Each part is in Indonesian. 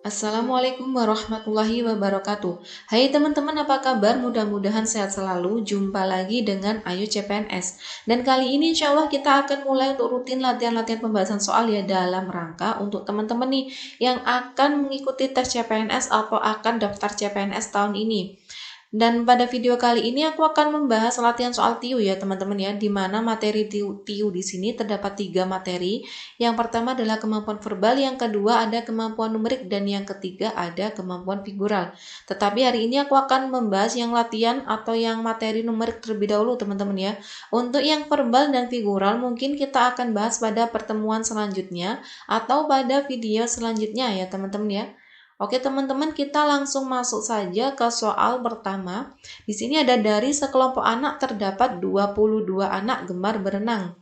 Assalamualaikum warahmatullahi wabarakatuh. Hai teman-teman, apa kabar? Mudah-mudahan sehat selalu. Jumpa lagi dengan Ayu CPNS. Dan kali ini insya Allah kita akan mulai untuk rutin latihan-latihan pembahasan soal ya, dalam rangka untuk teman-teman nih yang akan mengikuti tes CPNS atau akan daftar CPNS tahun ini. Dan pada video kali ini aku akan membahas latihan soal TIU ya teman-teman ya, di mana materi TIU di sini terdapat 3 materi. Yang pertama adalah kemampuan verbal, yang kedua ada kemampuan numerik, dan yang ketiga ada kemampuan figural. Tetapi hari ini aku akan membahas yang latihan atau yang materi numerik terlebih dahulu teman-teman ya. Untuk yang verbal dan figural mungkin kita akan bahas pada pertemuan selanjutnya atau pada video selanjutnya ya teman-teman ya. Oke teman-teman, kita langsung masuk saja ke soal pertama. Di sini ada dari sekelompok anak terdapat 22 anak gemar berenang.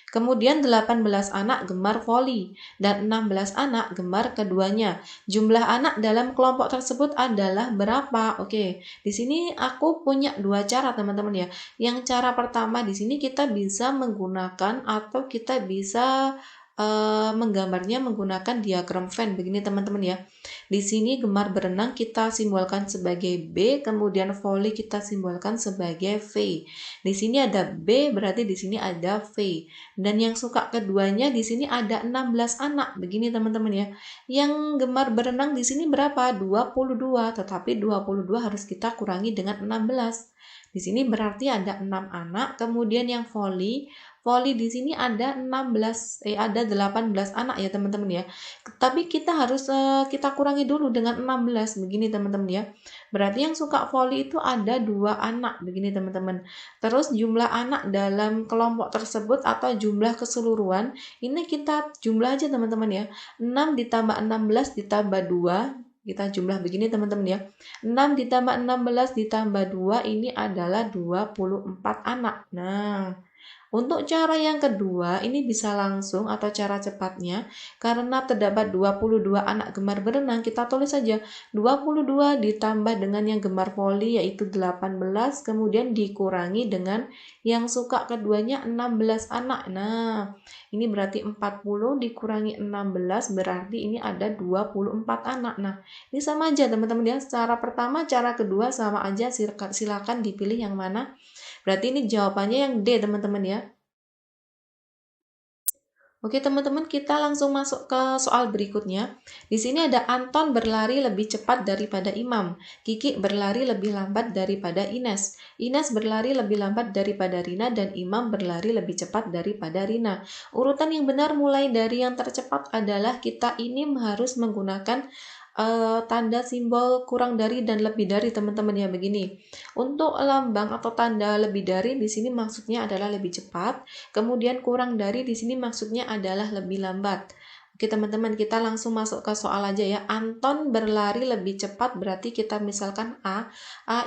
Kemudian 18 anak gemar voli dan 16 anak gemar keduanya. Jumlah anak dalam kelompok tersebut adalah berapa? Oke, di sini aku punya dua cara teman-teman ya. Yang cara pertama di sini kita bisa menggunakan atau kita bisa menggambarnya menggunakan diagram Venn begini teman-teman ya. Di sini gemar berenang kita simbolkan sebagai B, kemudian volley kita simbolkan sebagai V. Di sini ada B, berarti di sini ada V. Dan yang suka keduanya di sini ada 16 anak. Begini teman-teman ya. Yang gemar berenang di sini berapa? 22, tetapi 22 harus kita kurangi dengan 16. Di sini berarti ada 6 anak, kemudian yang volley di sini ada 18 anak ya teman-teman ya. Tapi kita harus kita kurangi dulu dengan 16 begini teman-teman ya. Berarti yang suka volley itu ada 2 anak begini teman-teman. Terus jumlah anak dalam kelompok tersebut atau jumlah keseluruhan ini kita jumlah aja teman-teman ya. 6 ditambah 16 ditambah 2, kita jumlah begini teman-teman ya. 6 ditambah 16 ditambah 2 ini adalah 24 anak. Nah, untuk cara yang kedua, ini bisa langsung atau cara cepatnya, karena terdapat 22 anak gemar berenang, kita tulis saja 22 ditambah dengan yang gemar voli yaitu 18, kemudian dikurangi dengan yang suka keduanya 16 anak. Nah, ini berarti 40 dikurangi 16 berarti ini ada 24 anak. Nah, ini sama aja teman-teman ya, cara pertama, cara kedua sama aja, silakan dipilih yang mana. Berarti ini jawabannya yang D teman-teman ya. Oke teman-teman, kita langsung masuk ke soal berikutnya. Di sini ada Anton berlari lebih cepat daripada Imam. Kiki berlari lebih lambat daripada Ines. Ines berlari lebih lambat daripada Rina dan Imam berlari lebih cepat daripada Rina. Urutan yang benar mulai dari yang tercepat adalah kita ini harus menggunakan tanda simbol kurang dari dan lebih dari teman-teman ya begini. Untuk lambang atau tanda lebih dari di sini maksudnya adalah lebih cepat, kemudian kurang dari di sini maksudnya adalah lebih lambat. Oke teman-teman, kita langsung masuk ke soal aja ya. Anton berlari lebih cepat berarti kita misalkan A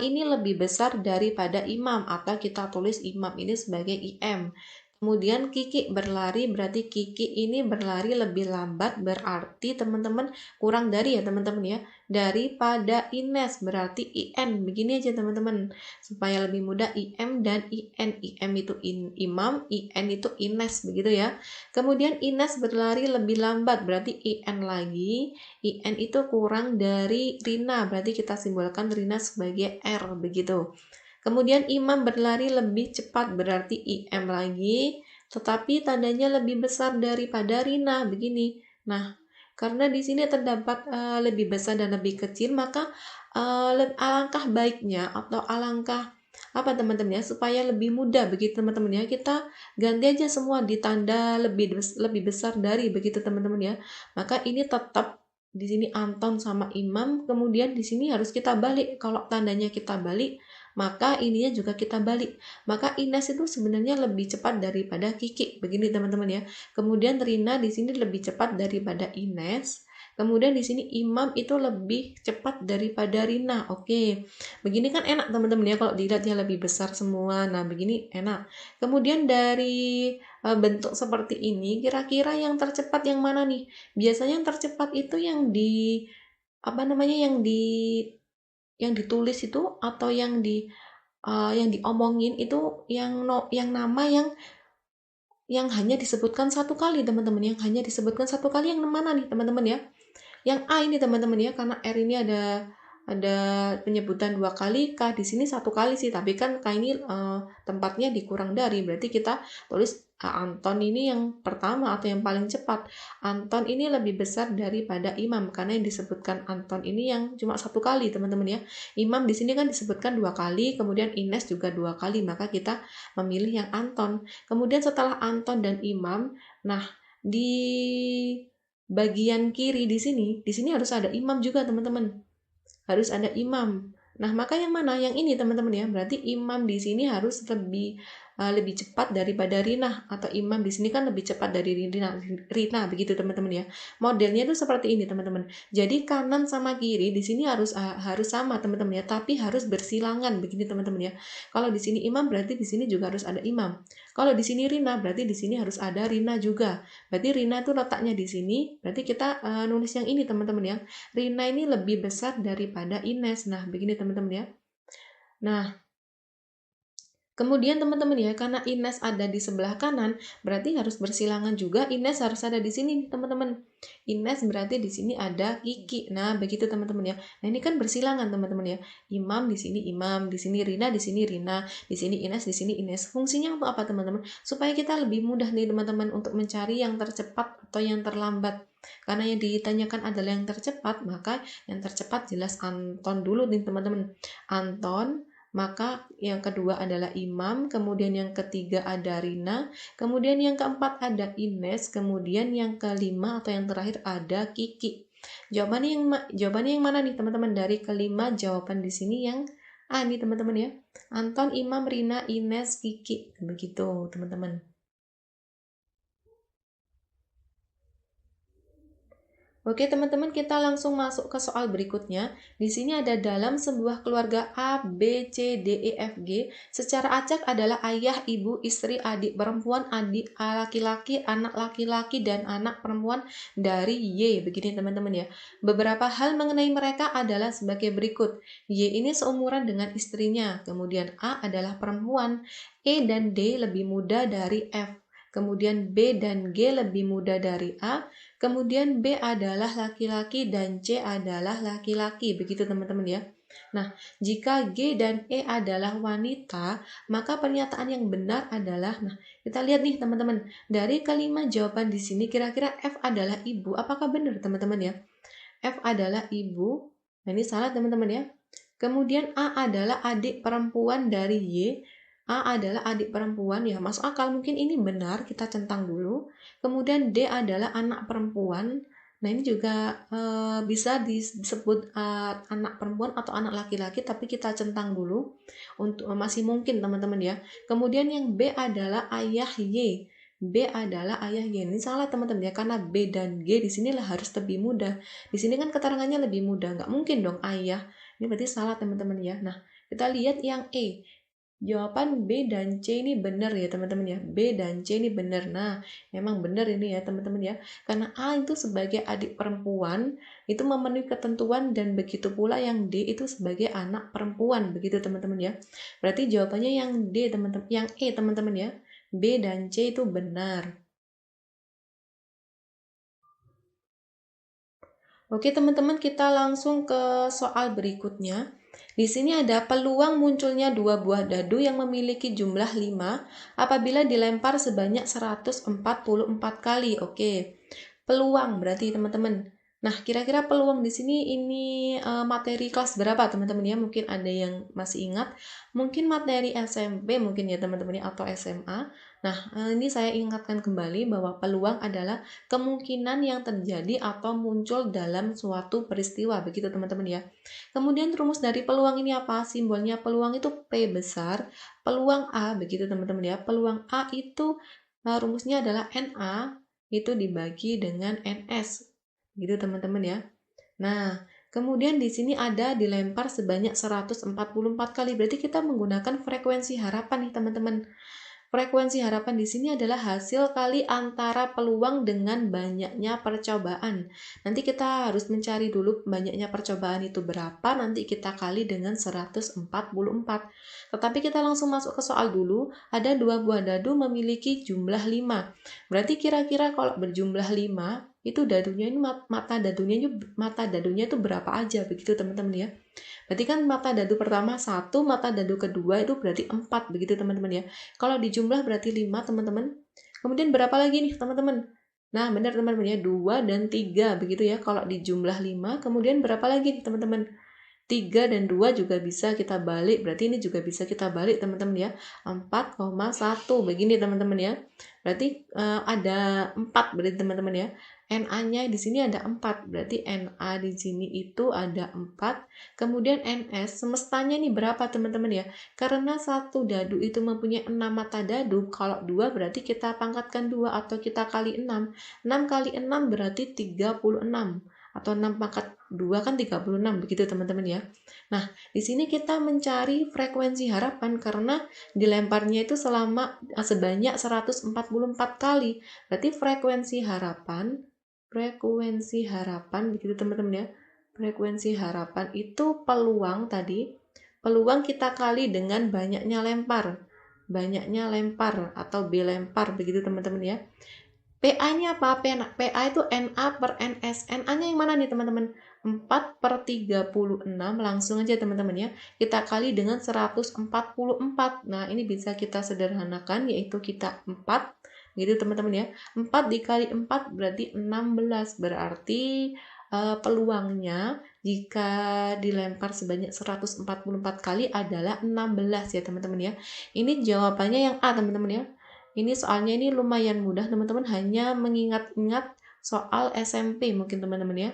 ini lebih besar daripada Imam atau kita tulis Imam ini sebagai IM. Kemudian Kiki berlari berarti Kiki ini berlari lebih lambat berarti teman-teman kurang dari ya teman-teman ya, daripada Ines berarti IN. Begini aja teman-teman supaya lebih mudah, IM dan IN. IM itu Imam, IN itu Ines begitu ya. Kemudian Ines berlari lebih lambat berarti IN lagi, IN itu kurang dari Rina berarti kita simbolkan Rina sebagai R begitu. Kemudian Imam berlari lebih cepat berarti IM lagi, tetapi tandanya lebih besar daripada Rina begini. Nah, karena di sini terdapat lebih besar dan lebih kecil, maka alangkah baiknya atau alangkah apa teman-teman ya, supaya lebih mudah begitu teman-teman ya, kita ganti aja semua di tanda lebih besar dari begitu teman-teman ya. Maka ini tetap di sini Anton sama Imam, kemudian di sini harus kita balik. Kalau tandanya kita balik, maka ininya juga kita balik. Maka Ines itu sebenarnya lebih cepat daripada Kiki. Begini teman-teman ya. Kemudian Rina di sini lebih cepat daripada Ines. Kemudian di sini Imam itu lebih cepat daripada Rina. Oke. Begini kan enak teman-teman ya kalau dilihatnya lebih besar semua. Nah, begini enak. Kemudian dari bentuk seperti ini, kira-kira yang tercepat yang mana nih? Biasanya yang tercepat itu yang di apa namanya, yang ditulis itu atau yang diomongin itu yang nama yang hanya disebutkan satu kali teman-teman, yang hanya disebutkan satu kali yang mana nih teman-teman ya? Yang A ini teman-teman ya, karena R ini ada penyebutan 2 kali, K di sini 1 kali sih, tapi kan K ini tempatnya dikurang dari, berarti kita tulis Anton ini yang pertama atau yang paling cepat. Anton ini lebih besar daripada Imam, karena yang disebutkan Anton ini yang cuma 1 kali teman-teman ya. Imam di sini kan disebutkan 2 kali, kemudian Ines juga 2 kali, maka kita memilih yang Anton. Kemudian setelah Anton dan Imam, nah di bagian kiri di sini harus ada Imam juga teman-teman. Harus ada imam. Nah, maka yang mana? Yang ini teman-teman ya. Berarti imam di sini harus lebih cepat daripada Rina, atau imam di sini kan lebih cepat dari Rina begitu teman-teman ya. Modelnya itu seperti ini teman-teman. Jadi kanan sama kiri di sini harus sama teman-teman ya, tapi harus bersilangan begini teman-teman ya. Kalau di sini imam berarti di sini juga harus ada imam. Kalau di sini Rina berarti di sini harus ada Rina juga. Berarti Rina itu letaknya di sini. Berarti kita nulis yang ini teman-teman ya. Rina ini lebih besar daripada Ines. Nah, begini teman-teman ya. Nah, kemudian teman-teman ya, karena Ines ada di sebelah kanan, berarti harus bersilangan juga. Ines harus ada di sini, teman-teman. Ines berarti di sini ada Kiki. Nah, begitu teman-teman ya. Nah, ini kan bersilangan, teman-teman ya. Imam, di sini Rina, di sini Rina, di sini Ines, di sini Ines. Fungsinya untuk apa, teman-teman? Supaya kita lebih mudah nih, teman-teman, untuk mencari yang tercepat atau yang terlambat. Karena yang ditanyakan adalah yang tercepat, maka yang tercepat jelas Anton dulu nih, teman-teman. Anton, maka yang kedua adalah Imam, kemudian yang ketiga ada Rina, kemudian yang keempat ada Ines, kemudian yang kelima atau yang terakhir ada Kiki. Jawabannya yang mana nih teman-teman? Dari kelima jawaban di sini yang A nih teman-teman ya. Anton, Imam, Rina, Ines, Kiki. Begitu teman-teman. Oke teman-teman, kita langsung masuk ke soal berikutnya. Di sini ada dalam sebuah keluarga A, B, C, D, E, F, G. Secara acak adalah ayah, ibu, istri, adik perempuan, adik laki-laki, anak laki-laki, dan anak perempuan dari Y. Begini teman-teman ya. Beberapa hal mengenai mereka adalah sebagai berikut. Y ini seumuran dengan istrinya. Kemudian A adalah perempuan. E dan D lebih muda dari F. Kemudian B dan G lebih muda dari A. Kemudian B adalah laki-laki dan C adalah laki-laki. Begitu teman-teman ya. Nah, jika G dan E adalah wanita, maka pernyataan yang benar adalah, nah, kita lihat nih teman-teman, dari kelima jawaban di sini kira-kira F adalah ibu. Apakah benar teman-teman ya? F adalah ibu. Nah, ini salah teman-teman ya. Kemudian A adalah adik perempuan dari Y. A adalah adik perempuan, ya masuk akal, mungkin ini benar, kita centang dulu. Kemudian D adalah anak perempuan. Nah, ini juga bisa disebut anak perempuan atau anak laki-laki, tapi kita centang dulu untuk masih mungkin teman-teman ya. Kemudian yang B adalah ayah Y. B adalah ayah Y. Ini salah teman-teman ya, karena B dan G di sinilah harus lebih mudah. Di sini kan keterangannya lebih mudah, nggak mungkin dong ayah. Ini berarti salah teman-teman ya. Nah, kita lihat yang E. Jawaban B dan C ini benar ya teman-teman ya. B dan C ini benar. Nah, memang benar ini ya teman-teman ya. Karena A itu sebagai adik perempuan itu memenuhi ketentuan, dan begitu pula yang D itu sebagai anak perempuan. Begitu teman-teman ya. Berarti jawabannya yang D teman-teman, yang E teman-teman ya. B dan C itu benar. Oke teman-teman, kita langsung ke soal berikutnya. Di sini ada peluang munculnya dua buah dadu yang memiliki jumlah 5 apabila dilempar sebanyak 144 kali. Oke. Peluang berarti teman-teman. Nah, kira-kira peluang di sini ini materi kelas berapa teman-teman ya? Mungkin ada yang masih ingat. Mungkin materi SMP mungkin ya teman-teman ya, atau SMA. Nah, ini saya ingatkan kembali bahwa peluang adalah kemungkinan yang terjadi atau muncul dalam suatu peristiwa. Begitu teman-teman ya. Kemudian rumus dari peluang ini apa? Simbolnya peluang itu P besar. Peluang A, begitu teman-teman ya. Peluang A itu rumusnya adalah NA itu dibagi dengan NS. Gitu teman-teman ya. Nah, kemudian di sini ada dilempar sebanyak 144 kali. Berarti kita menggunakan frekuensi harapan nih teman-teman. Frekuensi harapan di sini adalah hasil kali antara peluang dengan banyaknya percobaan. Nanti kita harus mencari dulu banyaknya percobaan itu berapa, nanti kita kali dengan 144. Tetapi kita langsung masuk ke soal dulu. Ada dua buah dadu memiliki jumlah 5. Berarti kira-kira kalau berjumlah 5, itu dadunya ini mata dadunya itu berapa aja begitu teman-teman ya. Berarti kan mata dadu pertama 1, mata dadu kedua itu berarti 4 begitu teman-teman ya. Kalau dijumlah berarti 5 teman-teman. Kemudian berapa lagi nih teman-teman? Nah, benar teman-teman ya, 2 dan 3 begitu ya. Kalau dijumlah 5, kemudian berapa lagi nih teman-teman? 3 dan 2 juga bisa kita balik, berarti ini juga bisa kita balik teman-teman ya, 4,1 begini teman-teman ya. Berarti ada 4 berarti teman-teman ya. NA-nya di sini ada 4, berarti NA di sini itu ada 4. Kemudian NS semestanya ini berapa teman-teman ya? Karena satu dadu itu mempunyai 6 mata dadu, kalau 2 berarti kita pangkatkan 2 atau kita kali 6. 6 kali 6 berarti 36. Atau 6 pangkat 2 kan 36 begitu teman-teman ya. Nah, di sini kita mencari frekuensi harapan karena dilemparnya itu sebanyak 144 kali. Berarti frekuensi harapan begitu teman-teman ya. Frekuensi harapan itu peluang kita kali dengan banyaknya lempar atau B lempar begitu teman-teman ya. PA-nya apa? PA itu NA per NS. NA-nya yang mana nih teman-teman? 4 per 36. Langsung aja teman-teman ya. Kita kali dengan 144. Nah, ini bisa kita sederhanakan, yaitu kita 4. Gitu teman-teman ya. 4 dikali 4 berarti 16. Berarti peluangnya jika dilempar sebanyak 144 kali adalah 16 ya teman-teman ya. Ini jawabannya yang A teman-teman ya. Ini soalnya ini lumayan mudah teman-teman, hanya mengingat-ingat soal SMP mungkin teman-teman ya.